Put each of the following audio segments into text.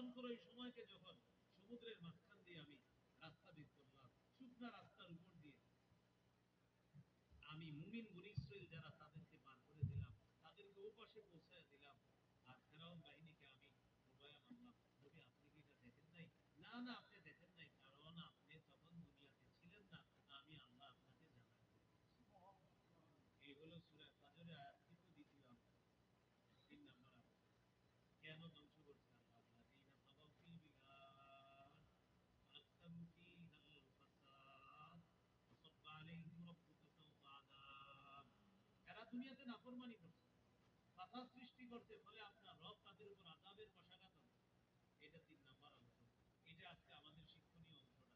ভয়ঙ্কর ওই সময়কে যখন সমুদ্রের মাঝখান দিয়ে আমি রাস্তা বের করলাম, শুকনা রাস্তার উপর দিয়ে আমি মুমিন বনি ইসরাইল যারা তাদেরকে পার করে দিলাম, তাদেরকে ও পাশে পৌঁছায় দিলাম, আর ফেরাউন বাহিনীকে আমি ডুবাইয়া মারলাম। নবী আপনি কি এটা দেখেন নাই? না না, আপনি দেখেন নাই, কারণ আপনি তখন দুনিয়াতে ছিলেন না, আমি আল্লাহ আপনাকে জানাই দিয়েছি। এই হলো সূরা ফাজরের আয়াত, কিন্তু দ্বিতীয় আয়াত, 3 নম্বর আয়াত। কেন ধ্বংস করছে আল্লাহ? আল্লাযীনা তাগাউ ফিল বিলাদ ওয়াকতারু ফীহাল ফাসাদ ওয়াসাব্বা আলাইহিম রাব্বুকা সাওতা আযাব। এরা দুনিয়াতে নাফরমানি করছে, ফাসাদ সৃষ্টি করছে, ফলে আপনার রব তাদের উপর আযাবের কষাঘাত হবে। এটা 3 নম্বর আলোচনা। এটা আজকে আমাদের শিক্ষণীয় অংশটা।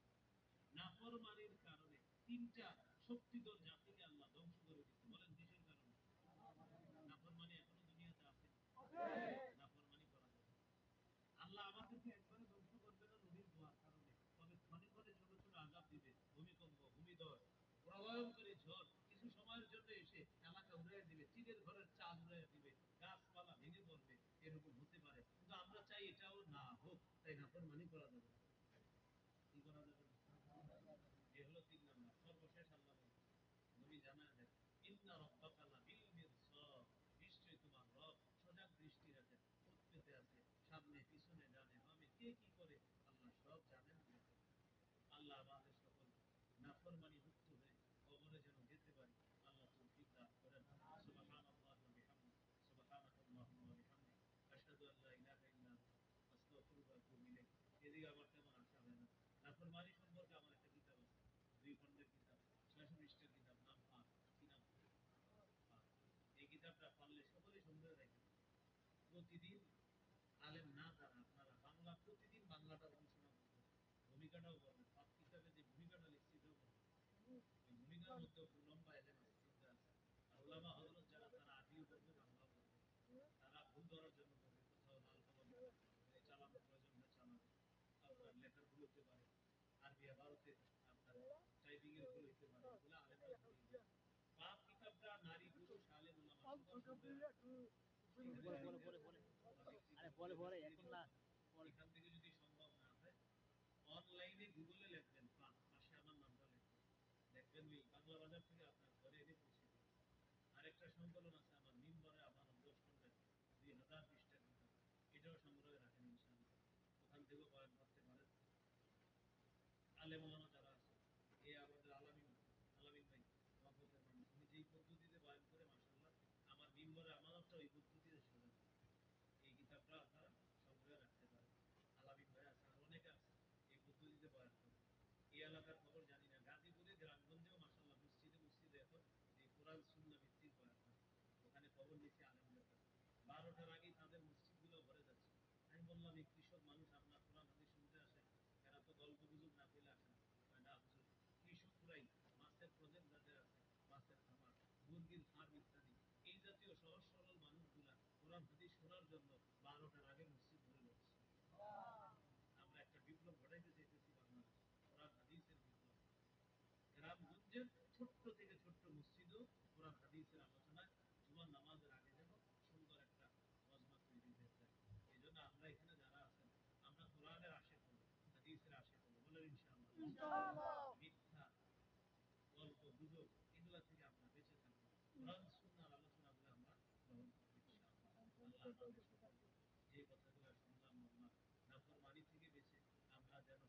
নাফরমানির কারণে 3টা শক্তিধর জাতিকে আল্লাহ ধ্বংস করে দিচ্ছে। বলেন কিসের কারণে? নাফরমানি এখনো দুনিয়াতে আছে, নাফরমানি করা যাবে। আল্লাহ আমাদেরকে একবারে ধ্বংস করবে না নবীর দোয়ার কারণে, তবে ক্ষণে ক্ষণে ছোট ছোট আযাব দিবে, ভূমিকম্প, ভূমিধস, প্রলয়ঙ্করী ঝড় কিছু সময়ের জন্য এসে এলাকা উড়াইয়া দিবে, টিনের ঘরের চাল উড়াইয়া দিবে, গাছপালা ভেঙে পড়বে, এরকম হতে পারে। কিন্তু আমরা চাই এটাও না হোক, তাই নাফরমানি করা যাবে না। কি করা যাবে না? এ হলো 3 নম্বর। সর্বশেষ আল্লাহ বলছে, নবী জানায় দেন, ইন্না রাব্বাকা লাবিল মিরসাদ, নিশ্চয়ই তোমার রব সজাগ দৃষ্টি রাখেন, খোঁজ পেতে আছে, সামনে পিছনে ডানে বামে কে কি করে আল্লাহ সব জানেন। আল্লাহ আমাদের সকল নাফরমানি মুক্ত হয়ে কবরে যেন যেতে পারি, আল্লাহ তৌফিক দান করেন। সুবহানাল্লাহি ওয়া বিহামদিহি, সুবহানাকাল্লাহুম্মা ওয়া বিহামদিকা, আশহাদু আল্লা ইলাহা ইল্লা আনতা, আস্তাগফিরুকা ওয়া আতুবু ইলাইক। এদিকে আমার তেমন আশা হয় না। নাফরমানি সম্পর্কে আমার একটা কিতাব আছে, 2 খণ্ডের কিতাব, 600 পৃষ্ঠার কিতাব, নাম পাক। কি নাম? পাক। এই কিতাবটা পারলে সকলেই সংগ্রহে রাখবেন। প্রতিদিন আলেম না যারা আপনারা বাংলা, প্রতিদিন বাংলাটা অনুশীলন করবেন, ভূমিকাটাও বলবেন। পাক কিতাবে যে ভূমিকাটা লিখছি এটাও বলবেন। ওই ভূমিকার মধ্যে লম্বা এলেম আছে, চিন্তা আছে। আর ওলামা হযরত যারা, তারা আরবিও বলবে, বাংলাও বলবে। তারা ভুল ধরার জন্য বলবে, কোথাও লাল কলম চালানোর প্রয়োজন হলে চালাবে। আপনার লেখার ভুল হতে পারে, আরবি ভারতে আপনার টাইপিং এর ভুল হতে পারে, এগুলো আলেমরা ধরিয়ে দেয়। পাক কিতাবটা নারী পুরুষ আলেম ওলামা সবার জন্য। এখান থেকে যদি সম্ভব না হয়, অনলাইনে গুগলে লিখবেন পাক, পাশে আমার নামটা লিখবেন, দেখবেন ওই বাংলা বাজার থেকে আপনার ঘরে এনে পৌঁছে দেবে। আরেকটা সংকলন আছে আমার, মিম্বরে আমার 10 খণ্ডের 2000 পৃষ্ঠার কিতাব, এটাও সংগ্রহে রাখেন ইনশাআল্লাহ। ওখান থেকেও বয়ান করতে পারেন। আলেম ওলামা যারা আছে, এই আমাদের আলামিন, আলামিন ভাই মহব্বতের মানুষ, উনি যেই পদ্ধতিতে বয়ান করে মাশাআল্লাহ, আমার মিম্বরে আমানতটা ওই পদ্ধতিতে সাজানো। এই কিতাবটা আপনারা সংগ্রহে রাখতে পারেন। আলামিন ভাই আছে, আর অনেকে আছে এই পদ্ধতিতে বয়ান করে। এই এলাকার খবর জানি না, গাজীপুরে গ্রামগঞ্জেও মাশাআল্লাহ মসজিদে মসজিদে এখন এই কোরআন সুন্নাহ ভিত্তিক বয়ান হয়। ওখানে খবর নিচ্ছে আলেমদের কাছে, 12টার আগেই তাদের মসজিদগুলো ভরে যাচ্ছে। আমি বললাম, এই কৃষক মানুষ আপনার কোরআন হাদিস শুনতে আসে, এরা তো গল্প গুজব না পেলে আসে না। কয় না হুজুর, কৃষকরাই মাছের প্রজেক্ট যাদের আছে, মাছের খামার, মুরগির ফার্ম ইত্যাদি, এই জাতীয় সহজ সরল মানুষগুলা কোরআন হাদিস শোনার জন্য 12টার আগে মসজিদ ভরে যাচ্ছে। আমরা একটা বিপ্লব ঘটাইতে চাইতেছি বাংলাদেশে, কোরআন হাদিসের বিপ্লব। গ্রামগঞ্জের ছোট্ট থেকে ছোট্ট মসজিদও কোরআন হাদিসের আলোচনায় জুমার নামাজের আগে যেন সুন্দর একটা মজমা তৈরি হয়ে যায়। এই জন্য আমরা এখানে যারা আছেন, আমরা কোরআনের আশেক হবো, হাদিসের আশেক হবো, বলে ইনশাআল্লাহ। মিথ্যা গল্প গুজব এগুলা থেকে আমরা বেঁচে থাকবো, কোরআন সুন্নাহর আলোচনাগুলো আমরা গ্রহণ করবো ইনশাআল্লাহ। আল্লাহ আমাদের সকলকে যে কথাগুলো শুনলাম বললাম, নাফরমানি থেকে বেঁচে আমরা যেন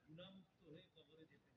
গুনাহমুক্ত হয়ে কবরে যেতে